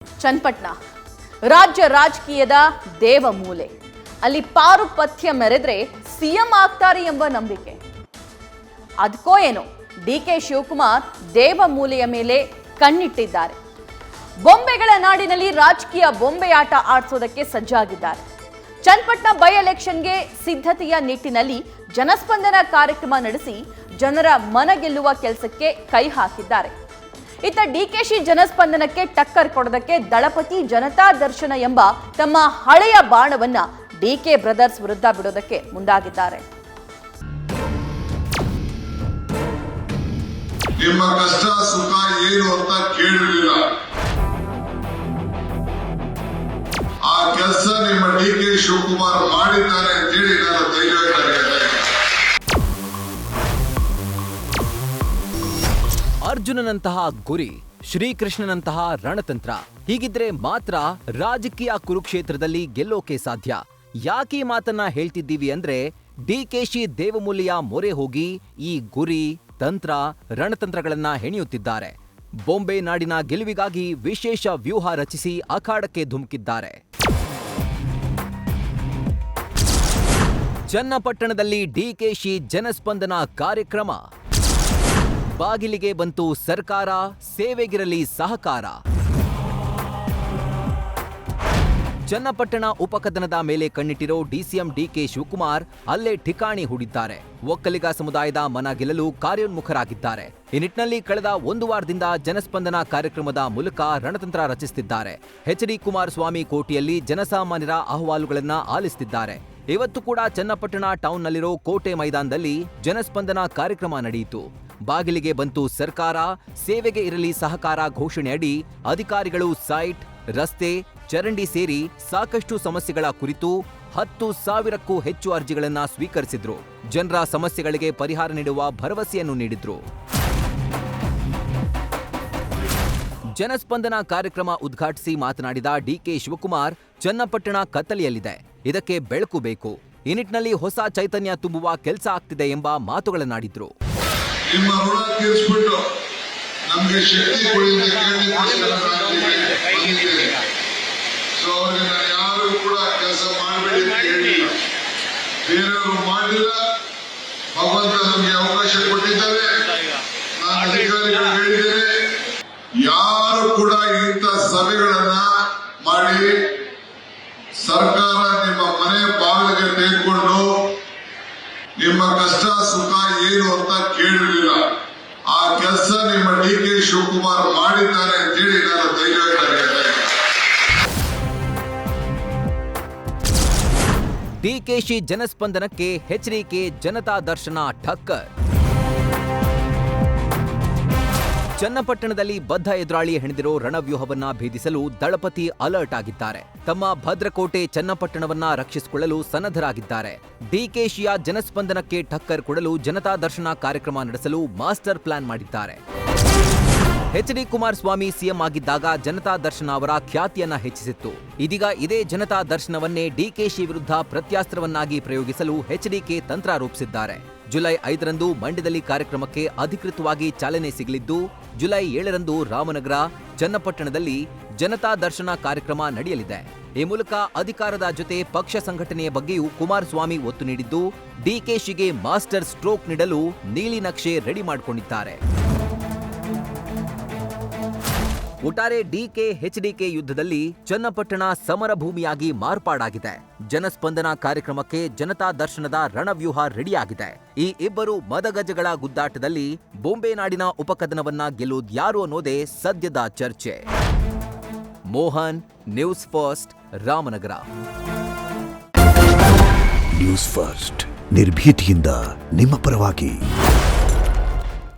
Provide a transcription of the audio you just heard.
ಚನ್ನಪಟ್ಟಣ ರಾಜ್ಯ ರಾಜಕೀಯದ ದೇವಮೂಲೆ. ಅಲ್ಲಿ ಪಾರುಪತ್ಯ ಮೆರೆದ್ರೆ ಸಿಎಂ ಆಗ್ತಾರೆ ಎಂಬ ನಂಬಿಕೆ. ಅದಕ್ಕೋ ಏನೋ ಡಿಕೆ ಶಿವಕುಮಾರ್ ದೇವಮೂಲೆಯ ಮೇಲೆ ಕಣ್ಣಿಟ್ಟಿದ್ದಾರೆ. ಬೊಂಬೆಗಳ ನಾಡಿನಲ್ಲಿ ರಾಜಕೀಯ ಬೊಂಬೆಯಾಟ ಆಡಿಸೋದಕ್ಕೆ ಸಜ್ಜಾಗಿದ್ದಾರೆ. ಚನ್ನಪಟ್ಟಣ ಬೈ ಎಲೆಕ್ಷನ್ಗೆ ಸಿದ್ಧತೆಯ ನಿಟ್ಟಿನಲ್ಲಿ ಜನಸ್ಪಂದನ ಕಾರ್ಯಕ್ರಮ ನಡೆಸಿ ಜನರ ಮನ ಗೆಲ್ಲುವ ಕೆಲಸಕ್ಕೆ ಕೈ ಹಾಕಿದ್ದಾರೆ. ಇತ್ತ ಡಿಕೆಶಿ ಜನಸ್ಪಂದನಕ್ಕೆ ಟಕ್ಕರ್ ಕೊಡೋದಕ್ಕೆ ದಳಪತಿ ಜನತಾ ದರ್ಶನ ಎಂಬ ತಮ್ಮ ಹಳೆಯ ಬಾಣವನ್ನ ಡಿಕೆ ಬ್ರದರ್ಸ್ ವಿರುದ್ಧ ಬಿಡೋದಕ್ಕೆ ಮುಂದಾಗಿದ್ದಾರೆ. ನಿಮ್ಮ ಕಷ್ಟ ಸುಖ ಏನು ಅಂತ ಕೇಳಿರಲಿಲ್ಲ. ಆ ಕೆಲಸ ನಿಮ್ಮ ಡಿಕೆ ಶಿವಕುಮಾರ್ ಮಾಡಿದ್ದಾರೆ ಅಂತೇಳಿ ನಾನು ಧೈರ್ಯವಾಗಿ ಅರ್ಜುನನಂತಹ ಗುರಿ, ಶ್ರೀಕೃಷ್ಣನಂತಹ ರಣತಂತ್ರ. ಹೀಗಿದ್ರೆ ಮಾತ್ರ ರಾಜಕೀಯ ಕುರುಕ್ಷೇತ್ರದಲ್ಲಿ ಗೆಲ್ಲೋಕೆ ಸಾಧ್ಯ. ಯಾಕೆ ಮಾತನ್ನ ಹೇಳ್ತಿದ್ದೀವಿ ಅಂದ್ರೆ ಡಿಕೆಶಿ ದೇವಮೂಲೆಯ ಮೊರೆ ಹೋಗಿ ಈ ಗುರಿ, ತಂತ್ರ, ರಣತಂತ್ರಗಳನ್ನ ಹೆಣೆಯುತ್ತಿದ್ದಾರೆ. ಬೊಂಬೆ ನಾಡಿನ ಗೆಲುವಿಗಾಗಿ ವಿಶೇಷ ವ್ಯೂಹ ರಚಿಸಿ ಅಖಾಡಕ್ಕೆ ಧುಮುಕಿದ್ದಾರೆ. ಚನ್ನಪಟ್ಟಣದಲ್ಲಿ ಡಿಕೆಶಿ ಜನಸ್ಪಂದನ ಕಾರ್ಯಕ್ರಮ. ಬಾಗಿಲಿಗೆ ಬಂತು ಸರ್ಕಾರ, ಸೇವೆಗಿರಲಿ ಸಹಕಾರ. ಚನ್ನಪಟ್ಟಣ ಉಪಕದನದ ಮೇಲೆ ಕಣ್ಣಿಟ್ಟಿರೋ ಡಿಸಿಎಂ ಡಿಕೆ ಶಿವಕುಮಾರ್ ಅಲ್ಲೇ ಠಿಕಾಣಿ ಹೂಡಿದ್ದಾರೆ. ಒಕ್ಕಲಿಗ ಸಮುದಾಯದ ಮನ ಗೆಲ್ಲಲು ಕಾರ್ಯೋನ್ಮುಖರಾಗಿದ್ದಾರೆ. ಈ ನಿಟ್ಟಿನಲ್ಲಿ ಕಳೆದ ಒಂದು ವಾರದಿಂದ ಜನಸ್ಪಂದನ ಕಾರ್ಯಕ್ರಮದ ಮೂಲಕ ರಣತಂತ್ರ ರಚಿಸುತ್ತಿದ್ದಾರೆ. ಎಚ್.ಡಿ. ಕುಮಾರಸ್ವಾಮಿ ಕೋಟೆಯಲ್ಲಿ ಜನಸಾಮಾನ್ಯರ ಅಹವಾಲುಗಳನ್ನ ಆಲಿಸುತ್ತಿದ್ದಾರೆ. ಇವತ್ತು ಕೂಡ ಚನ್ನಪಟ್ಟಣ ಟೌನ್ನಲ್ಲಿರೋ ಕೋಟೆ ಮೈದಾನದಲ್ಲಿ ಜನಸ್ಪಂದನ ಕಾರ್ಯಕ್ರಮ ನಡೆಯಿತು. ಬಾಗಿಲಿಗೆ ಬಂತು ಸರ್ಕಾರ, ಸೇವೆಗೆ ಇರಲಿ ಸಹಕಾರ ಘೋಷಣೆಯಡಿ ಅಧಿಕಾರಿಗಳು ಸೈಟ್, ರಸ್ತೆ, ಚರಂಡಿ ಸೇರಿ ಸಾಕಷ್ಟು ಸಮಸ್ಯೆಗಳ ಕುರಿತು 10,000ಕ್ಕೂ ಹೆಚ್ಚು ಅರ್ಜಿಗಳನ್ನ ಸ್ವೀಕರಿಸಿದ್ರು. ಜನರ ಸಮಸ್ಯೆಗಳಿಗೆ ಪರಿಹಾರ ನೀಡುವ ಭರವಸೆಯನ್ನು ನೀಡಿದ್ರು. ಜನಸ್ಪಂದನ ಕಾರ್ಯಕ್ರಮ ಉದ್ಘಾಟಿಸಿ ಮಾತನಾಡಿದ ಡಿಕೆ ಶಿವಕುಮಾರ್, ಚನ್ನಪಟ್ಟಣ ಕತ್ತಲೆಯಲ್ಲಿದೆ, ಇದಕ್ಕೆ ಬೆಳಕು ಬೇಕು. ಈ ನಿಟ್ಟಿನಲ್ಲಿ ಹೊಸ ಚೈತನ್ಯ ತುಂಬುವ ಕೆಲಸ ಆಗ್ತಿದೆ ಎಂಬ ಮಾತುಗಳನ್ನಾಡಿದ್ರು. ನಿಮ್ಮ ಋಣ ತೀರಿಸ್ಬಿಟ್ಟು ನಮಗೆ ಶಕ್ತಿ ಕೊಡಿ ಅಂತ ಸೊ ಅವ್ರಿಗೆ ನಾನು ಯಾರು ಕೂಡ ಕೆಲಸ ಮಾಡಬೇಡಿ ಅಂತ ಹೇಳಿಲ್ಲ. ಬೇರೆಯವರು ಮಾಡಿಲ್ಲ. ಭಗವಂತ ನಮಗೆ ಅವಕಾಶ ಕೊಟ್ಟಿದ್ದಾರೆ. ನಾನು ಅಧಿಕಾರಿಗಳು ಹೇಳಿದ್ದೇನೆ, ಯಾರು ಕೂಡ ಇಂಥ ಸಭೆಗಳನ್ನ ಮಾಡಿ ಸರ್ಕಾರ ನಿಮ್ಮ ಮನೆ ಬಾಗಿಲಿಗೆ ತೆಗೆದುಕೊಂಡು ನಿಮ್ಮ ಕಷ್ಟ ಸುಖ ಏನು ಅಂತ ಕೇಳಿರಲಿಲ್ಲ. ಆ ಕೆಲಸ ನಿಮ್ಮ ಡಿಕೆ ಶಿವಕುಮಾರ್ ಮಾಡಿದ್ದಾರೆ ಅಂತೇಳಿ ನಾನು ಧೈರ್ಯವಾಗಿ ಡಿಕೆಶಿ ಜನಸ್ಪಂದನಕ್ಕೆ ಎಚ್ಡಿಕೆ ಜನತಾ ದರ್ಶನ ಠಕ್ಕರ್. ಚನ್ನಪಟ್ಟಣದಲ್ಲಿ ಬದ್ಧ ಎದುರಾಳಿ ಹೆಣೆದಿರೋ ರಣವ್ಯೂಹವನ್ನ ಭೇದಿಸಲು ದಳಪತಿ ಅಲರ್ಟ್ ಆಗಿದ್ದಾರೆ. ತಮ್ಮ ಭದ್ರಕೋಟೆ ಚನ್ನಪಟ್ಟಣವನ್ನ ರಕ್ಷಿಸಿಕೊಳ್ಳಲು ಸನ್ನದ್ಧರಾಗಿದ್ದಾರೆ. ಡಿಕೆಶಿಯ ಜನಸ್ಪಂದನಕ್ಕೆ ಠಕ್ಕರ್ ಕೊಡಲು ಜನತಾ ದರ್ಶನ ಕಾರ್ಯಕ್ರಮ ನಡೆಸಲು ಮಾಸ್ಟರ್ ಪ್ಲಾನ್ ಮಾಡಿದ್ದಾರೆ. ಎಚ್.ಡಿ. ಕುಮಾರಸ್ವಾಮಿ ಸಿಎಂ ಆಗಿದ್ದಾಗ ಜನತಾ ದರ್ಶನ ಅವರ ಖ್ಯಾತಿಯನ್ನ ಹೆಚ್ಚಿಸಿತ್ತು. ಇದೀಗ ಇದೇ ಜನತಾ ದರ್ಶನವನ್ನೇ ಡಿಕೆಶಿ ವಿರುದ್ಧ ಪ್ರತ್ಯಾಸ್ತ್ರವನ್ನಾಗಿ ಪ್ರಯೋಗಿಸಲು ಎಚ್ಡಿಕೆ ತಂತ್ರ ರೂಪಿಸಿದ್ದಾರೆ. ಜುಲೈ 5ರಂದು ಮಂಡ್ಯದಲ್ಲಿ ಕಾರ್ಯಕ್ರಮಕ್ಕೆ ಅಧಿಕೃತವಾಗಿ ಚಾಲನೆ ಸಿಗಲಿದ್ದು, ಜುಲೈ 7ರಂದು ರಾಮನಗರ, ಚನ್ನಪಟ್ಟಣದಲ್ಲಿ ಜನತಾ ದರ್ಶನ ಕಾರ್ಯಕ್ರಮ ನಡೆಯಲಿದೆ. ಈ ಮೂಲಕ ಅಧಿಕಾರದ ಜೊತೆ ಪಕ್ಷ ಸಂಘಟನೆಯ ಬಗ್ಗೆಯೂ ಕುಮಾರಸ್ವಾಮಿ ಒತ್ತು ನೀಡಿದ್ದು, ಡಿಕೆಶಿಗೆ ಮಾಸ್ಟರ್ ಸ್ಟ್ರೋಕ್ ನೀಡಲು ನೀಲಿ ನಕ್ಷೆ ರೆಡಿ ಮಾಡಿಕೊಂಡಿದ್ದಾರೆ. ಒಟ್ಟಾರೆ ಡಿಕೆ ಎಚ್ಡಿಕೆ ಯುದ್ಧದಲ್ಲಿ ಚನ್ನಪಟ್ಟಣ ಸಮರ ಭೂಮಿಯಾಗಿ ಮಾರ್ಪಾಡಾಗಿದೆ. ಜನಸ್ಪಂದನ ಕಾರ್ಯಕ್ರಮಕ್ಕೆ ಜನತಾ ದರ್ಶನದ ರಣವ್ಯೂಹ ರೆಡಿಯಾಗಿದೆ. ಈ ಇಬ್ಬರು ಮದಗಜಗಳ ಗುದ್ದಾಟದಲ್ಲಿ ಬೊಂಬೆ ನಾಡಿನ ಉಪಕದನವನ್ನ ಗೆಲ್ಲುವುದ್ಯಾರು ಅನ್ನೋದೇ ಸದ್ಯದ ಚರ್ಚೆ. Mohan, news first, Ramanagara. News first ನಿರ್ಭೀತಿಯಿಂದ ನಿಮ್ಮ ಪರವಾಗಿ.